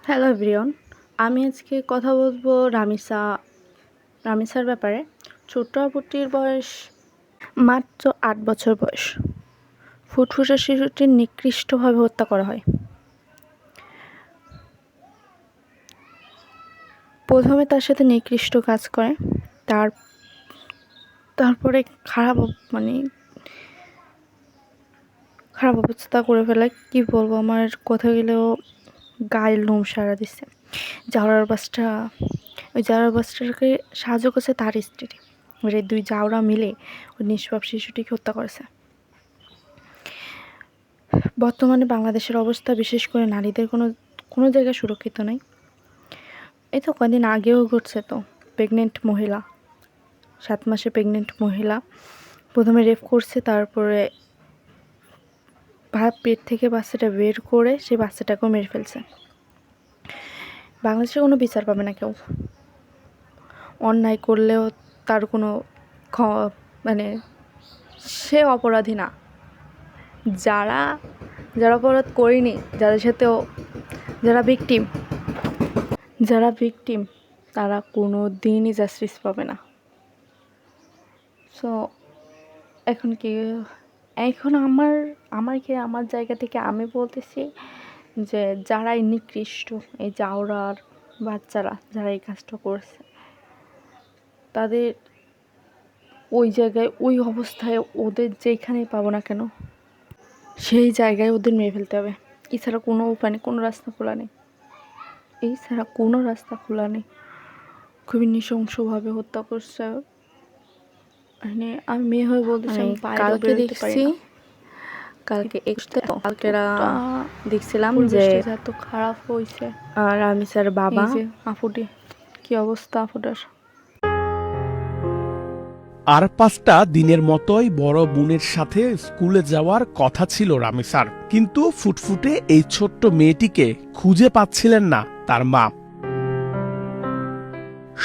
Hello everyone, আমি আজকে কথা বলবো রামিসার ব্যাপারে। ছোট্ট আপুটির বয়স মাত্র ৮ বছর বয়স। ফুটফুটে শিশুটির নিকৃষ্টভাবে হত্যা করা হয়। প্রথমে তার সাথে নিকৃষ্ট কাজ করে, তারপরে খারাপ অবস্থা করে ফেলে। কি বলবো, আমার কথা গেলেও গায়ের লোম সারা দিচ্ছে। ওই জাউরার বাসটাকে সাহায্য করছে তার স্ত্রী। এই দুই জাউরা মিলে ওই নিষ্পাপ শিশুটিকে হত্যা করেছে। বর্তমানে বাংলাদেশের অবস্থা, বিশেষ করে নারীদের কোনো জায়গায় সুরক্ষিত নেই। এই তো কদিন আগেও ঘটছে, তো প্রেগনেন্ট মহিলা, 7 মাসে প্রেগনেন্ট মহিলা প্রথমে রেপ করছে, তারপরে পেট থেকে বাচ্চাটা বের করে সেই বাচ্চাটাকেও মেরে ফেলছে। বাংলাদেশে কোনো বিচার পাবে না কেউ। অন্যায় করলেও তার কোনো সে অপরাধী না। যারা অপরাধ করেনি, যারা ভিকটিম তারা কোনো দিনই জাস্টিস পাবে না। সো এখন আমার জায়গা থেকে আমি বলতেছি যে যারা এই নিকৃষ্ট, এই জাউরার বাচ্চারা যারা এই কাজটা করছে, তাদের ওই জায়গায়, ওই অবস্থায় ওদের যেখানেই পাবো না কেন, সেই জায়গায় ওদের মেরে ফেলতে হবে। এছাড়া কোনো উপায় নেই, কোনো রাস্তা খোলা নেই। খুবই নৃশংসভাবে হত্যা করছে। মানে আমি মেয়ে হয়ে বলতেছি, কালকে দেখছিলাম যে এত খারাপ হয়েছে। আর রামিসার বাবা, আপুটি কি অবস্থা আপুটার। আর 5টা দিনের মতোই বড় বোনের সাথে স্কুলে যাওয়ার কথা ছিল রামিসার, কিন্তু ফুটফুটে এই ছোট্ট মেয়েটিকে খুঁজে পাচ্ছিলেন না তার মা।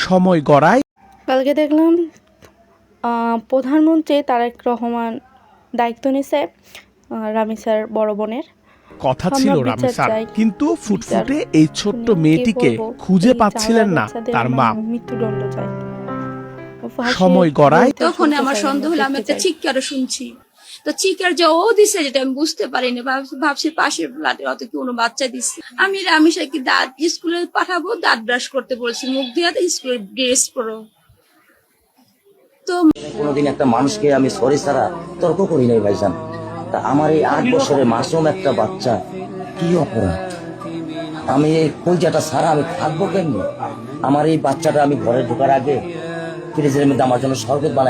সময় গড়ায় কালকে দেখলাম প্রধানমন্ত্রী তারেক রহমান দায়িত্ব নিছে রামিসার বড় বোনের। কথা ছিল রামিসার, কিন্তু ফুটফুটে এই ছোট্ট মেয়েটিকে খুঁজে পাচ্ছিলেন না তার মা। মৃত্যুদণ্ড চাই। সময় গড়ায় তখন আমার সন্দেহ হলো, আমি একটা চিৎকারও শুনছি, তো চিৎকার যে ও দিছে যেটা আমি বুঝতে পারিনি, ভাবছি পাশের ফ্ল্যাটে হয়তো কোনো বাচ্চা দিচ্ছে। আমি রামিসাকে দাঁত স্কুলে পাঠাবো, দাঁত ব্রাশ করতে বলছি, মুখ দিয়ে স্কুলে ড্রেস পরো। তো কোনোদিন একটা মানুষকে আমি সরি ছাড়া তর্ক করি নাই ভাইজান। তা আমার এই 8 বছরের মাসুম একটা বাচ্চা কি অপরাধ? আমি এই কইজাটা ছাড়া আমি থাকবো কেমনি? আমার এই বাচ্চাটা আমি ঘরে ঢোকার আগে ফ্রিজের মধ্যে আমার জন্য শরবত বানাই।